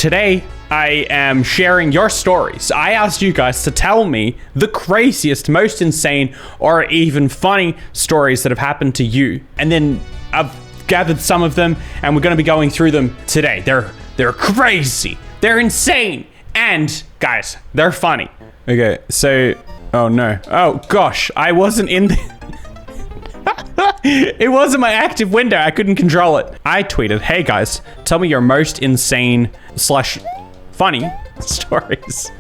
today I am sharing your stories. I asked you guys to tell me the craziest, most insane, or even funny stories that have happened to you. And then I've gathered some of them, and we're going to be going through them today. They're crazy, they're insane, and guys, they're funny. Okay, so, oh no. Oh gosh, I wasn't in the... It wasn't my active window. I couldn't control it. I tweeted, hey guys, tell me your most insane / funny stories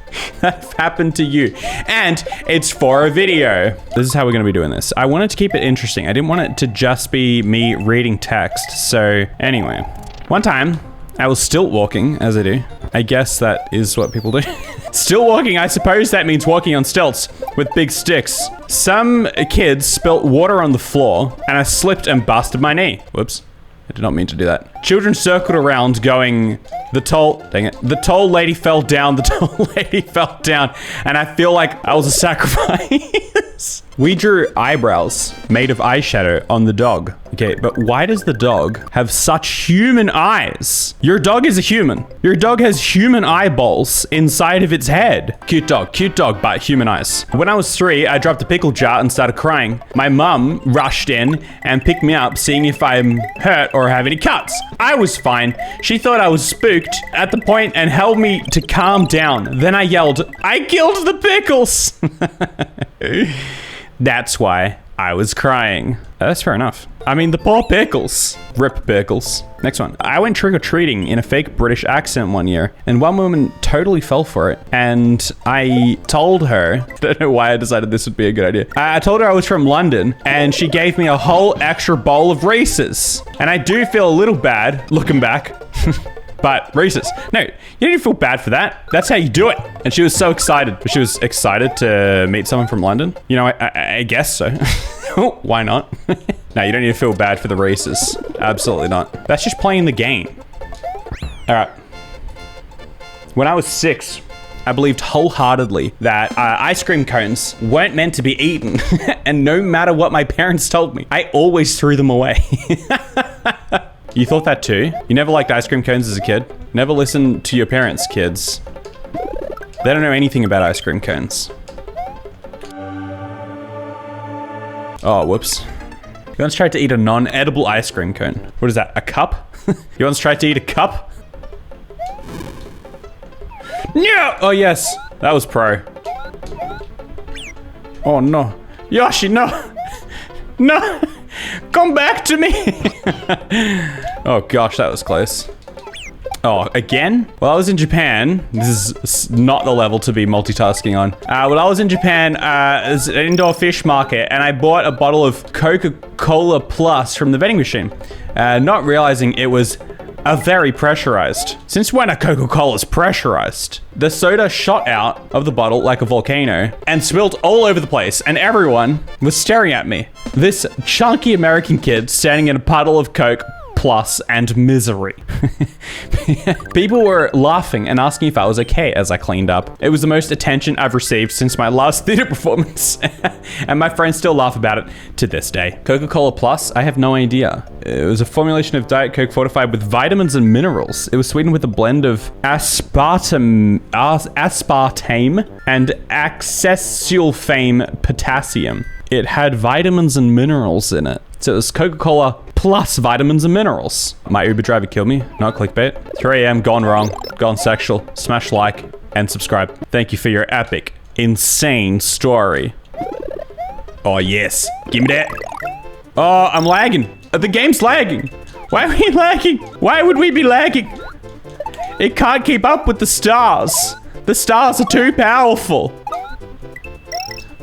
that have happened to you. And it's for a video. This is how we're going to be doing this. I wanted to keep it interesting. I didn't want it to just be me reading text. So anyway, one time I was stilt walking, as I do. I guess that is what people do. Stilt walking, I suppose that means walking on stilts with big sticks. Some kids spilt water on the floor and I slipped and busted my knee. Whoops, I did not mean to do that. Children circled around going, the tall lady fell down, the tall lady fell down. And I feel like I was a sacrifice. We drew eyebrows made of eyeshadow on the dog. Okay, but why does the dog have such human eyes? Your dog is a human. Your dog has human eyeballs inside of its head. Cute dog, but human eyes. When I was 3, I dropped a pickle jar and started crying. My mum rushed in and picked me up, seeing if I'm hurt or have any cuts. I was fine. She thought I was spooked at the point and held me to calm down. Then I yelled, I killed the pickles. That's why I was crying. That's fair enough. I mean, the poor pickles. Rip pickles. Next one. I went trick-or-treating in a fake British accent one year, and one woman totally fell for it. And I told her, I don't know why I decided this would be a good idea. I told her I was from London, and she gave me a whole extra bowl of Reese's. And I do feel a little bad looking back. But Reese's. No, you don't even feel bad for that. That's how you do it. And she was so excited. She was excited to meet someone from London. You know, I guess so. Why not? No, you don't need to feel bad for the Reese's. Absolutely not. That's just playing the game. All right. When I was 6, I believed wholeheartedly that ice cream cones weren't meant to be eaten. And no matter what my parents told me, I always threw them away. You thought that too? You never liked ice cream cones as a kid? Never listened to your parents, kids. They don't know anything about ice cream cones. Oh, whoops. You once tried to eat a non-edible ice cream cone. What is that, a cup? You once tried to eat a cup? No! Oh yes, that was pro. Oh no. Yoshi, no! No! Come back to me! Oh gosh, that was close. Oh, again? Well, I was in Japan. This is not the level to be multitasking on. Well, I was in Japan, it's an indoor fish market, and I bought a bottle of Coca-Cola Plus from the vending machine, not realizing it was a very pressurized. Since when are Coca-Colas pressurized? The soda shot out of the bottle like a volcano and spilled all over the place, and everyone was staring at me. This chunky American kid standing in a puddle of Coke Plus and misery. People were laughing and asking if I was okay as I cleaned up. It was the most attention I've received since my last theater performance. And my friends still laugh about it to this day. Coca-Cola Plus, I have no idea. It was a formulation of Diet Coke fortified with vitamins and minerals. It was sweetened with a blend of aspartame and acesulfame potassium. It had vitamins and minerals in it. So it was Coca-Cola plus vitamins and minerals. My Uber driver killed me, not clickbait. 3 a.m. gone wrong, gone sexual. Smash like and subscribe. Thank you for your epic, insane story. Oh yes, give me that. Oh, I'm lagging. The game's lagging. Why are we lagging? Why would we be lagging? It can't keep up with the stars. The stars are too powerful.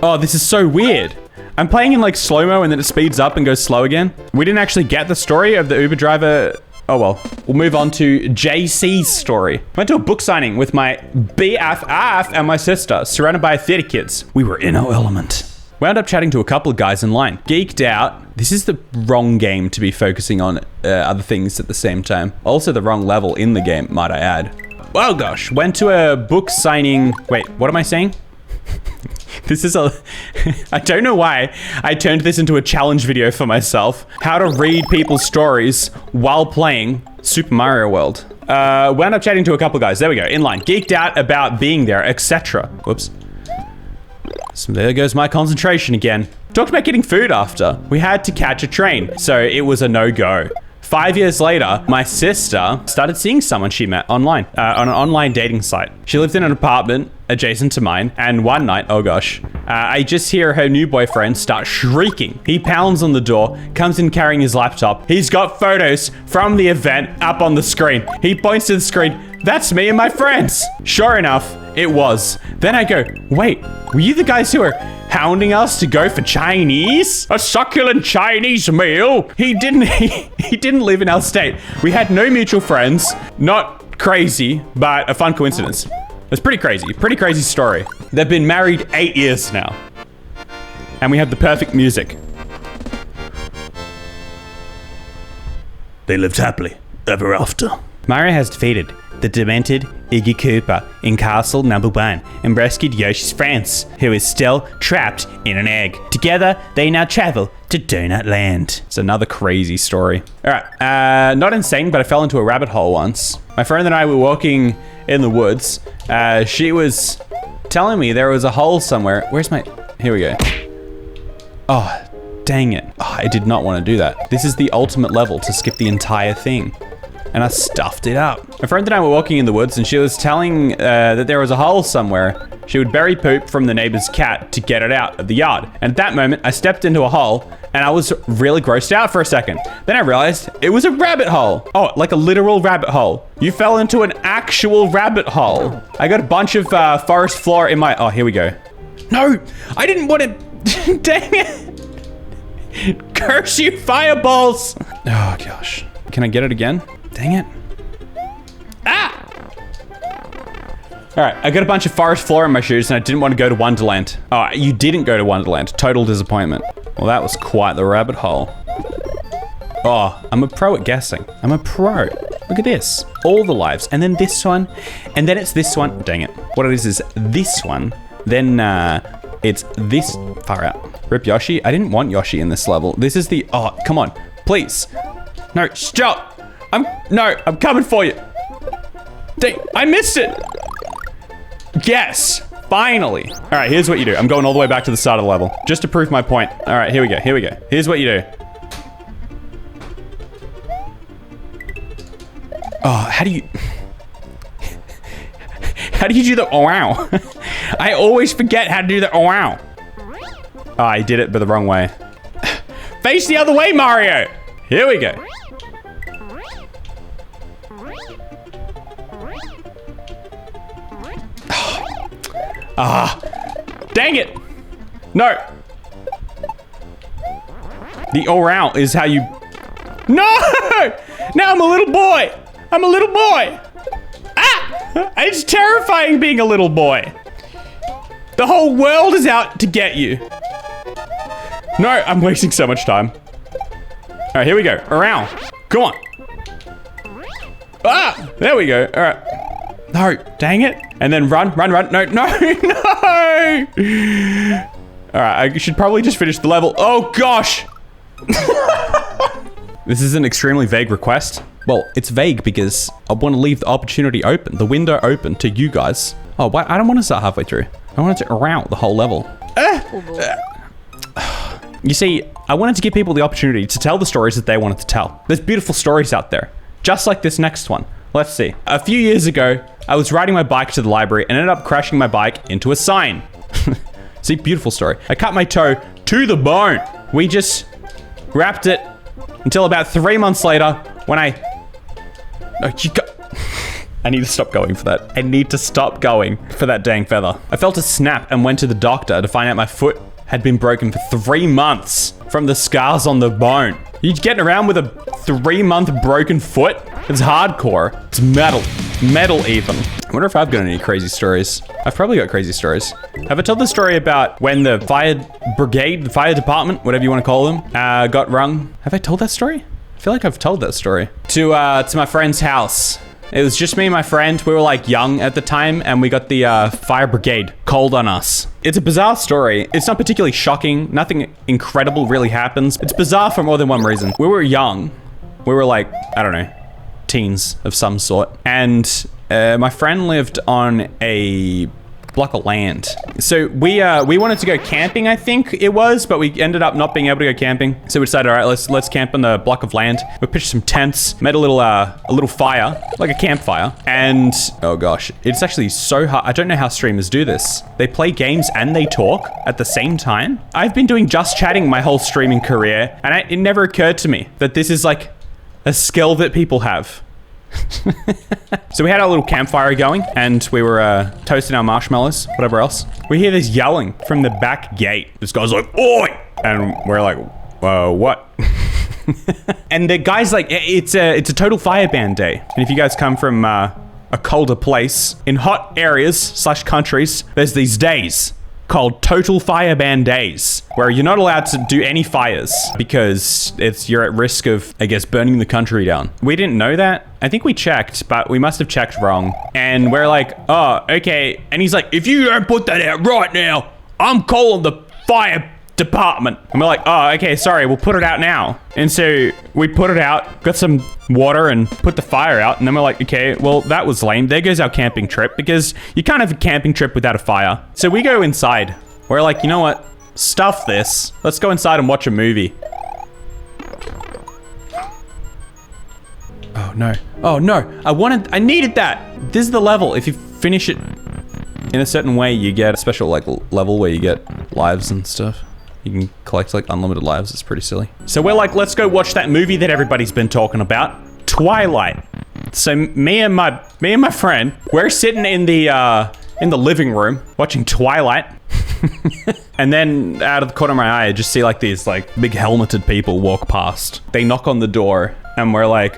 Oh, this is so weird. I'm playing in like slow-mo and then it speeds up and goes slow again. We didn't actually get the story of the Uber driver. Oh well, we'll move on to JC's story. Went to a book signing with my BFF and my sister, surrounded by theater kids. We were in our element. Wound up chatting to a couple of guys in line. Geeked out. This is the wrong game to be focusing on other things at the same time. Also the wrong level in the game, might I add. Oh gosh, went to a book signing. Wait, what am I saying? This is I don't know why I turned this into a challenge video for myself. How to read people's stories while playing Super Mario World. Wound up chatting to a couple guys. There we go. In line. Geeked out about being there, etc. Whoops. So there goes my concentration again. Talked about getting food after. We had to catch a train, so it was a no-go. 5 years later, my sister started seeing someone she met online, on an online dating site. She lived in an apartment adjacent to mine, and one night, oh gosh, I just hear her new boyfriend start shrieking. He pounds on the door, comes in carrying his laptop. He's got photos from the event up on the screen. He points to the screen. That's me and my friends. Sure enough, it was. Then I go, wait, were you the guys who were hounding us to go for Chinese? A succulent Chinese meal? He didn't live in our state. We had no mutual friends. Not crazy, but a fun coincidence. It's pretty crazy story. They've been married 8 years now. And we have the perfect music. They lived happily ever after. Mario has defeated the demented Iggy Koopa in Castle Number 1 and rescued Yoshi's friends, who is still trapped in an egg. Together, they now travel to Donut Land. It's another crazy story. All right, not insane, but I fell into a rabbit hole once. My friend and I were walking in the woods. She was telling me there was a hole somewhere. Where's my... Here we go. Oh, dang it. Oh, I did not want to do that. This is the ultimate level to skip the entire thing. And I stuffed it up. My friend and I were walking in the woods and she was telling that there was a hole somewhere. She would bury poop from the neighbor's cat to get it out of the yard. And at that moment, I stepped into a hole and I was really grossed out for a second. Then I realized it was a rabbit hole. Oh, like a literal rabbit hole. You fell into an actual rabbit hole. I got a bunch of forest floor in my... Oh, here we go. No, I didn't want to... Dang it. Curse you, fireballs. Oh, gosh. Can I get it again? Dang it. Ah! All right, I got a bunch of forest floor in my shoes and I didn't want to go to Wonderland. Oh, you didn't go to Wonderland. Total disappointment. Well, that was quite the rabbit hole. Oh, I'm a pro at guessing. I'm a pro. Look at this. All the lives. And then this one. And then it's this one. Dang it. What it is this one. Then it's this far out. Rip Yoshi. I didn't want Yoshi in this level. This is the... Oh, come on. Please. No, stop. I'm coming for you. Dang, I missed it. Yes, finally. All right, here's what you do. I'm going all the way back to the start of the level just to prove my point. All right, here we go. Here's what you do. Oh, how do you do the oh wow? I always forget how to do the oh wow. Oh, I did it but the wrong way. Face the other way, Mario. Here we go. Ah, dang it. No. The oral is how you... No! Now I'm a little boy. I'm a little boy. Ah! It's terrifying being a little boy. The whole world is out to get you. No, I'm wasting so much time. All right, here we go. Around. Come on. Ah! There we go. All right. No, dang it. And then run. No. All right, I should probably just finish the level. Oh, gosh. This is an extremely vague request. Well, it's vague because I want to leave the opportunity open, the window open to you guys. Oh, wait, I don't want to start halfway through. I wanted to around the whole level. You see, I wanted to give people the opportunity to tell the stories that they wanted to tell. There's beautiful stories out there, just like this next one. Let's see. A few years ago, I was riding my bike to the library and ended up crashing my bike into a sign. See, beautiful story. I cut my toe to the bone. We just wrapped it until about 3 months later when I need to stop going for that. I need to stop going for that dang feather. I felt a snap and went to the doctor to find out my foot had been broken for 3 months from the scars on the bone. You getting around with a 3-month broken foot? It's hardcore. It's metal. Metal even. I wonder if I've got any crazy stories. I've probably got crazy stories. Have I told the story about when the fire brigade, the fire department, whatever you want to call them, got rung? Have I told that story? I feel like I've told that story. To my friend's house. It was just me and my friend. We were like young at the time and we got the fire brigade called on us. It's a bizarre story. It's not particularly shocking. Nothing incredible really happens. It's bizarre for more than one reason. We were young. We were like, I don't know, teens of some sort. And my friend lived on a block of land. So we wanted to go camping, I think it was, but we ended up not being able to go camping. So we decided, all right, let's camp on the block of land. We pitched some tents, made a little fire, like a campfire. And oh gosh, it's actually so hard. I don't know how streamers do this. They play games and they talk at the same time. I've been doing just chatting my whole streaming career, and it never occurred to me that this is like a skill that people have. So we had our little campfire going, and we were toasting our marshmallows, whatever else. We hear this yelling from the back gate. This guy's like, "Oi!" And we're like, what? And the guy's like, it's a total fire ban day. And if you guys come from a colder place, in hot areas / countries, there's these days called total fire ban days, where you're not allowed to do any fires because you're at risk of, I guess, burning the country down. We didn't know that. I think we checked, but we must have checked wrong. And we're like, oh, okay. And he's like, if you don't put that out right now, I'm calling the fire department. And we're like, oh, okay, sorry, we'll put it out now. And so we put it out, got some water and put the fire out. And then we're like, okay, well, that was lame. There goes our camping trip, because you can't have a camping trip without a fire. So we go inside. We're like, you know what? Stuff this. Let's go inside and watch a movie. Oh no. Oh no. I needed that. This is the level. If you finish it in a certain way, you get a special like level where you get lives and stuff. You can collect like unlimited lives. It's pretty silly. So we're like, let's go watch that movie that everybody's been talking about, Twilight. So me and my friend, we're sitting in the living room watching Twilight. And then out of the corner of my eye, I just see like these like big helmeted people walk past. They knock on the door and we're like,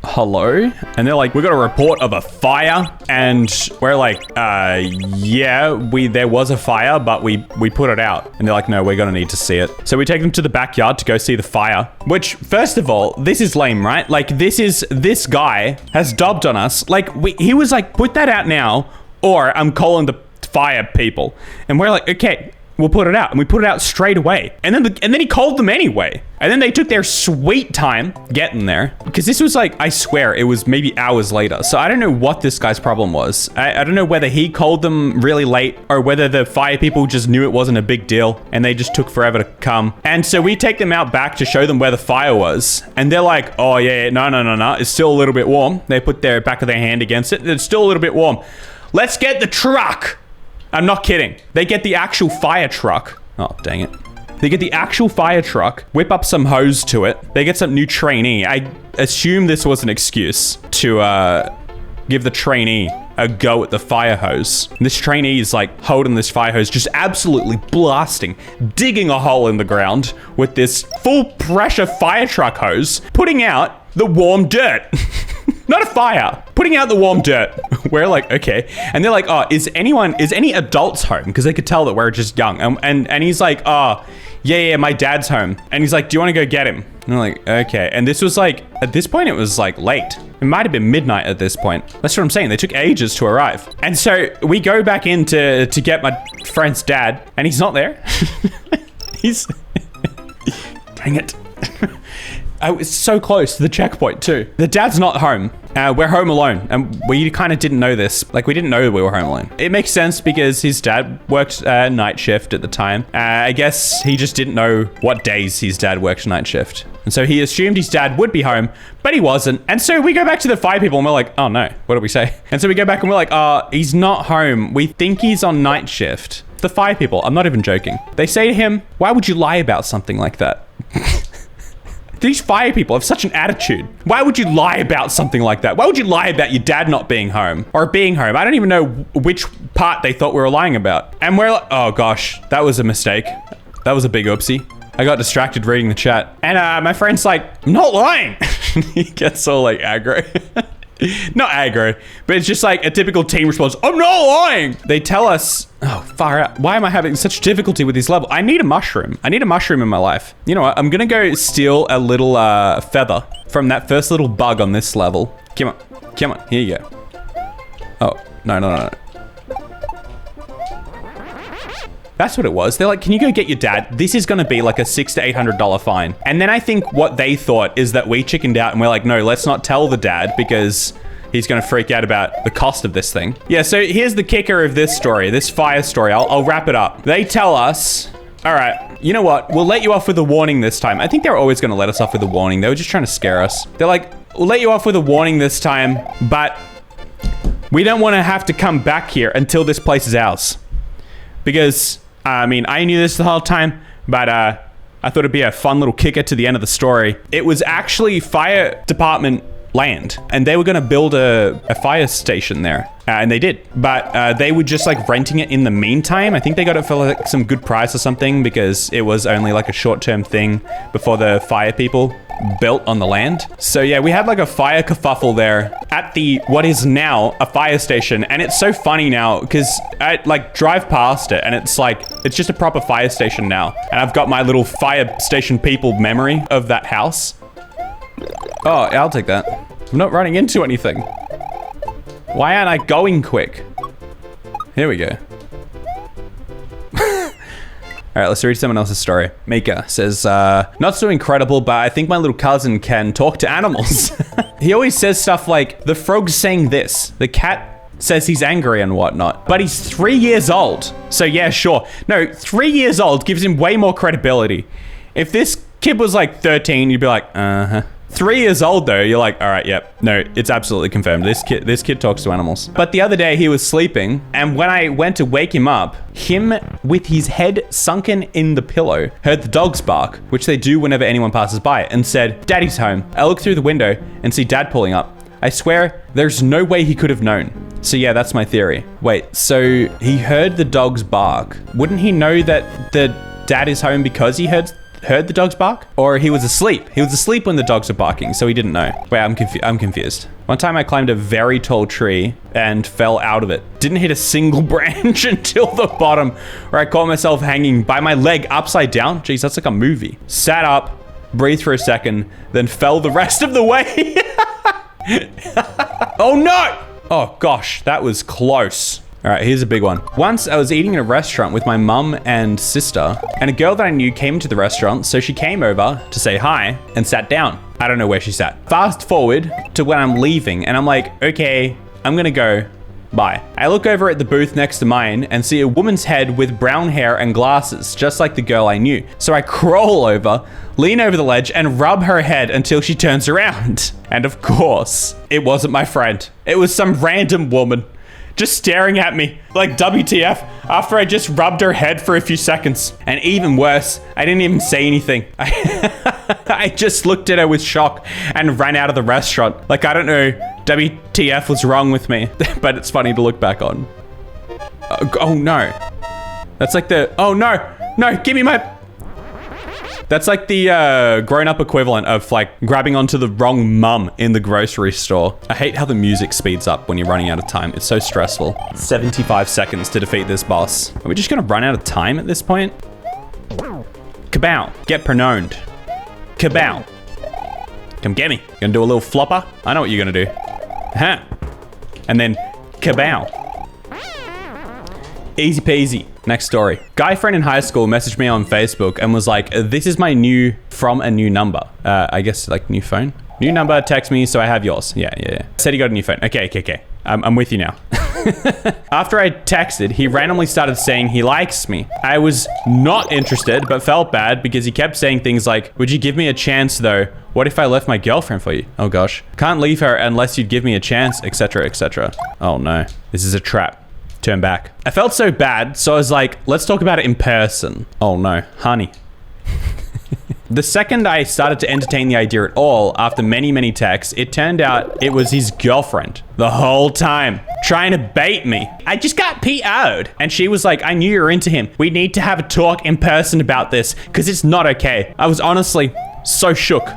hello? And they're like, we got a report of a fire. And we're like, yeah, there was a fire, but we put it out. And they're like, no, we're gonna need to see it. So we take them to the backyard to go see the fire, which first of all, this is lame, right? Like this guy has dobbed on us. Like he was like, put that out now or I'm calling the fire people. And we're like, okay, we'll put it out. And we put it out straight away. And then he called them anyway. And then they took their sweet time getting there, because this was like, I swear it was maybe hours later. So I don't know what this guy's problem was. I don't know whether he called them really late or whether the fire people just knew it wasn't a big deal and they just took forever to come. And so we take them out back to show them where the fire was. And they're like, oh yeah, no. It's still a little bit warm. They put their back of their hand against it. It's still a little bit warm. Let's get the truck. I'm not kidding. They get the actual fire truck. Oh, dang it. They get the actual fire truck, whip up some hose to it. They get some new trainee. I assume this was an excuse to give the trainee a go at the fire hose. And this trainee is like holding this fire hose, just absolutely blasting, digging a hole in the ground with this full pressure fire truck hose, putting out the warm dirt. Not a fire, putting out the warm dirt. We're like, okay. And they're like, oh, is any adults home? Because they could tell that we're just young. And he's like, oh, yeah, my dad's home. And he's like, do you want to go get him? And I'm like, okay. And this was like, at this point, it was like late. It might have been midnight at this point. That's what I'm saying. They took ages to arrive. And so we go back in to get my friend's dad, and he's not there. He's, dang it. I was so close to the checkpoint too. The dad's not home. We're home alone. And we kind of didn't know this. Like, we didn't know we were home alone. It makes sense because his dad worked night shift at the time. I guess he just didn't know what days his dad worked night shift. And so he assumed his dad would be home, but he wasn't. And so we go back to the fire people and we're like, oh no, what did we say? And so we go back and we're like, he's not home. We think he's on night shift. The fire people, I'm not even joking. They say to him, why would you lie about something like that? These fire people have such an attitude. Why would you lie about something like that? Why would you lie about your dad not being home or being home? I don't even know which part they thought we were lying about. And we're like, oh gosh, that was a mistake. That was a big oopsie. I got distracted reading the chat. And my friend's like, I'm not lying. He gets all like aggro. Not aggro, but it's just like a typical teen response. I'm not lying. They tell us, oh, far out. Why am I having such difficulty with this level? I need a mushroom. I need a mushroom in my life. You know what? I'm going to go steal a little feather from that first little bug on this level. Come on. Come on. Here you go. Oh, no. That's what it was. They're like, can you go get your dad? This is going to be like a $600 to $800 fine. And then I think what they thought is that we chickened out and we're like, no, let's not tell the dad because he's going to freak out about the cost of this thing. Yeah, so here's the kicker of this story, this fire story. I'll wrap it up. They tell us, all right, you know what? We'll let you off with a warning this time. I think they're always going to let us off with a warning. They were just trying to scare us. They're like, we'll let you off with a warning this time, but we don't want to have to come back here until this place is ours. Because, I mean, I knew this the whole time, but I thought it'd be a fun little kicker to the end of the story. It was actually fire department land, and they were going to build a fire station there, and they did, but they were just like renting it in the meantime. I think they got it for like some good price or something because it was only like a short-term thing before the fire people built on the land. So yeah, we had like a fire kerfuffle there at the what is now a fire station, and it's so funny now because I like drive past it and it's like it's just a proper fire station now, and I've got my little fire station people memory of that house. Oh, yeah, I'll take that. I'm not running into anything. Why aren't I going quick? Here we go. All right, let's read someone else's story. Mika says, not so incredible, but I think my little cousin can talk to animals. He always says stuff like, the frog's saying this. The cat says he's angry and whatnot. But he's 3 years old. So yeah, sure. No, 3 years old gives him way more credibility. If this kid was like 13, you'd be like, uh-huh. 3 years old though, you're like, all right, yep. No, it's absolutely confirmed. This kid talks to animals. But the other day he was sleeping, and when I went to wake him up, him with his head sunken in the pillow heard the dogs bark, which they do whenever anyone passes by, and said, Daddy's home. I look through the window and see Dad pulling up. I swear there's no way he could have known. So yeah, that's my theory. Wait, so he heard the dogs bark. Wouldn't he know that the dad is home because he heard the dogs bark? Or he was asleep. He was asleep when the dogs were barking, so he didn't know. Wait, I'm confused. One time I climbed a very tall tree and fell out of it. Didn't hit a single branch until the bottom, where I caught myself hanging by my leg upside down. Jeez, that's like a movie. Sat up, breathed for a second, then fell the rest of the way. Oh no! Oh gosh, that was close. All right, here's a big one. Once I was eating in a restaurant with my mum and sister, and a girl that I knew came to the restaurant, so she came over to say hi and sat down. I don't know where she sat. Fast forward to when I'm leaving, and I'm like, okay, I'm gonna go. Bye. I look over at the booth next to mine and see a woman's head with brown hair and glasses, just like the girl I knew. So I crawl over, lean over the ledge, and rub her head until she turns around. And of course, it wasn't my friend. It was some random woman. Just staring at me like WTF after I just rubbed her head for a few seconds. And even worse, I didn't even say anything. I just looked at her with shock and ran out of the restaurant. Like, I don't know, WTF was wrong with me, but it's funny to look back on. Oh no. That's like the, oh no, give me my... That's like the grown-up equivalent of like grabbing onto the wrong mum in the grocery store. I hate how the music speeds up when you're running out of time. It's so stressful. 75 seconds to defeat this boss. Are we just gonna run out of time at this point? Kabow. Get pronounced. Kabow. Come get me. Gonna do a little flopper? I know what you're gonna do. Huh. And then kabow. Easy peasy. Next story. Guy friend in high school messaged me on Facebook and was like, this is my new, from a new number. I guess like new phone. New number, text me so I have yours. Yeah. Said he got a new phone. Okay. I'm with you now. After I texted, he randomly started saying he likes me. I was not interested, but felt bad because he kept saying things like, would you give me a chance though? What if I left my girlfriend for you? Oh gosh. Can't leave her unless you'd give me a chance, etc, etc. Oh no. This is a trap. Turn back. I felt so bad, so I was like, let's talk about it in person. Oh no, honey. The second I started to entertain the idea at all, after many texts, it turned out it was his girlfriend the whole time, trying to bait me. I just got PO'd. And she was like, I knew you were into him. We need to have a talk in person about this, because it's not okay. I was honestly so shook.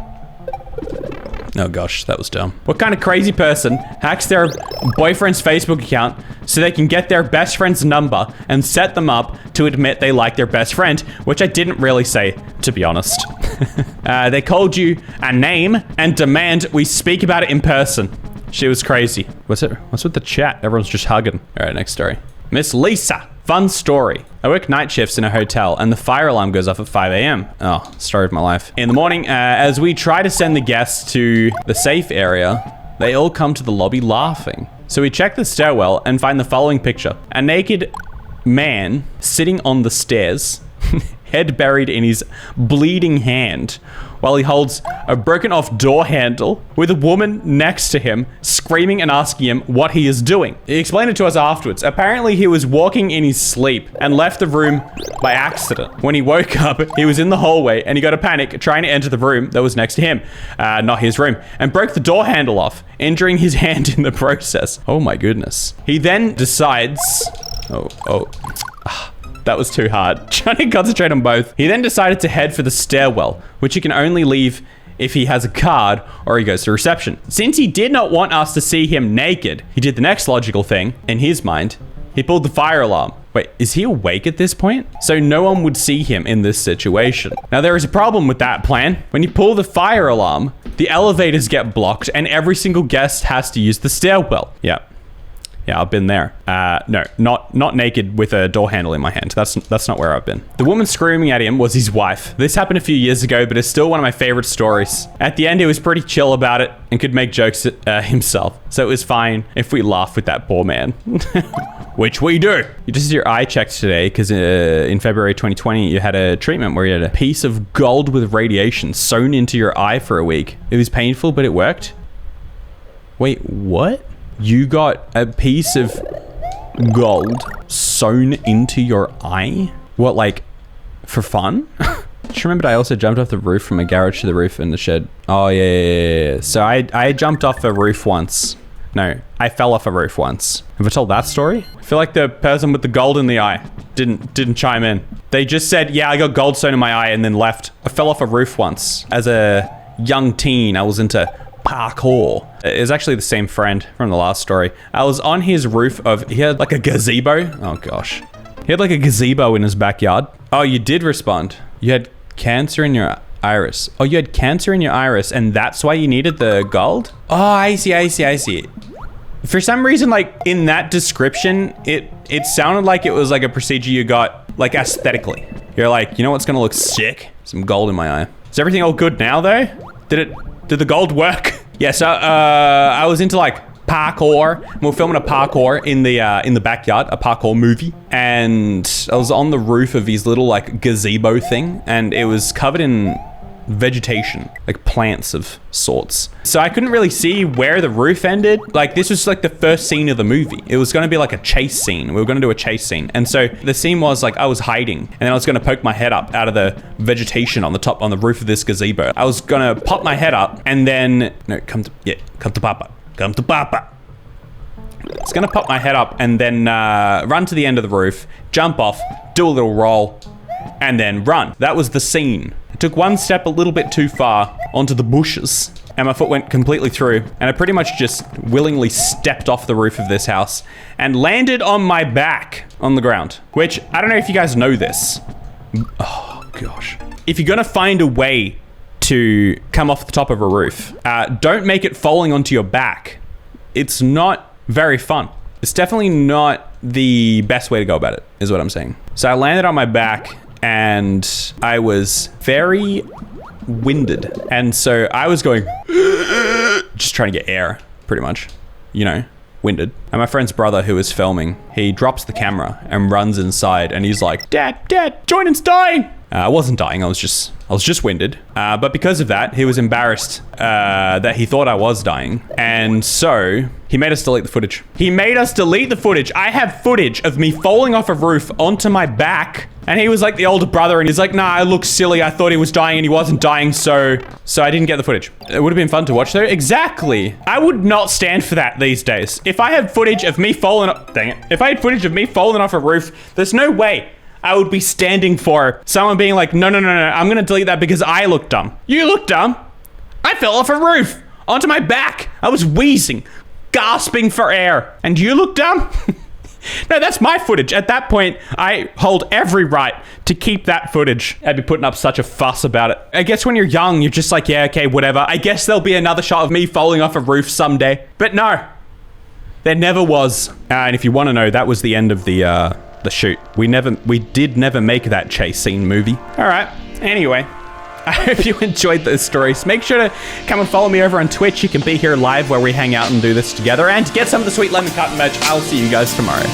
Oh gosh, that was dumb. What kind of crazy person hacks their boyfriend's Facebook account so they can get their best friend's number and set them up to admit they like their best friend, which I didn't really say, to be honest. They called you a name and demand we speak about it in person. She was crazy. What's with the chat? Everyone's just hugging. All right, next story. Miss Lisa. Fun story. I work night shifts in a hotel and the fire alarm goes off at 5 a.m. Oh, story of my life. In the morning, as we try to send the guests to the safe area, they all come to the lobby laughing. So we check the stairwell and find the following picture. A naked man sitting on the stairs, head buried in his bleeding hand, while he holds a broken off door handle with a woman next to him screaming and asking him what he is doing. He explained it to us afterwards. Apparently he was walking in his sleep and left the room by accident. When he woke up, he was in the hallway and he got a panic trying to enter the room that was next to him, not his room, and broke the door handle off, injuring his hand in the process. Oh my goodness. He then decides, that was too hard. Trying to concentrate on both. He then decided to head for the stairwell, which he can only leave if he has a card or he goes to reception. Since he did not want us to see him naked, he did the next logical thing. In his mind, he pulled the fire alarm. Wait, is he awake at this point? So no one would see him in this situation. Now there is a problem with that plan. When you pull the fire alarm, the elevators get blocked and every single guest has to use the stairwell. Yeah, I've been there. No, not naked with a door handle in my hand. That's not where I've been. The woman screaming at him was his wife. This happened a few years ago, but it's still one of my favorite stories. At the end, he was pretty chill about it and could make jokes himself. So it was fine if we laughed with that poor man. Which we do. You just did your eye checked today because in February 2020, you had a treatment where you had a piece of gold with radiation sewn into your eye for a week. It was painful, but it worked. Wait, what? You got a piece of gold sewn into your eye? What, like, for fun? Just remembered I also jumped off the roof from a garage to the roof in the shed. Oh, yeah. So I jumped off a roof once. No, I fell off a roof once. Have I told that story? I feel like the person with the gold in the eye didn't chime in. They just said, yeah, I got gold sewn in my eye and then left. I fell off a roof once. As a young teen, I was into parkour. It was actually the same friend from the last story. I was on his roof he had like a gazebo. Oh gosh. He had like a gazebo in his backyard. Oh, you did respond. You had cancer in your iris. Oh, you had cancer in your iris and that's why you needed the gold? Oh, I see. For some reason, like in that description, it sounded like it was like a procedure you got like aesthetically. You're like, you know what's gonna look sick? Some gold in my eye. Is everything all good now though? Did the gold work? Yeah, so I was into like parkour. We were filming a parkour in the backyard, a parkour movie. And I was on the roof of his little like gazebo thing and it was covered in vegetation, like plants of sorts. So I couldn't really see where the roof ended. Like this was like the first scene of the movie. It was gonna be like a chase scene. We were gonna do a chase scene. And so the scene was like I was hiding and then I was gonna poke my head up out of the vegetation on the roof of this gazebo. I was gonna pop my head up and then, no, come to Papa. I was gonna pop my head up and then run to the end of the roof, jump off, do a little roll, and then run. That was the scene. I took one step a little bit too far onto the bushes and my foot went completely through and I pretty much just willingly stepped off the roof of this house and landed on my back on the ground, which I don't know if you guys know this. Oh gosh. If you're gonna find a way to come off the top of a roof, don't make it falling onto your back. It's not very fun. It's definitely not the best way to go about it, is what I'm saying. So I landed on my back and I was very winded. And so I was going, just trying to get air, pretty much, you know, winded. And my friend's brother who was filming, he drops the camera and runs inside and he's like, Dad, Joinen's dying. I wasn't dying, I was just winded. But because of that, he was embarrassed that he thought I was dying. And so he made us delete the footage. I have footage of me falling off a roof onto my back. And he was like the older brother and he's like, nah, I look silly. I thought he was dying and he wasn't dying. So I didn't get the footage. It would have been fun to watch though. Exactly. I would not stand for that these days. If I had footage of me falling off, dang it. If I had footage of me falling off a roof, there's no way I would be standing for someone being like, no, I'm gonna delete that because I look dumb. You look dumb. I fell off a roof onto my back. I was wheezing, gasping for air. And you look dumb? No, that's my footage. At that point, I hold every right to keep that footage. I'd be putting up such a fuss about it. I guess when you're young, you're just like, yeah, okay, whatever. I guess there'll be another shot of me falling off a roof someday. But no, there never was. And if you want to know, that was the end of the the shoot. We did never make that chase scene movie. All right. Anyway, I hope you enjoyed those stories. Make sure to come and follow me over on Twitch. You can be here live where we hang out and do this together, and get some of the sweet lemon cotton merch. I'll see you guys tomorrow.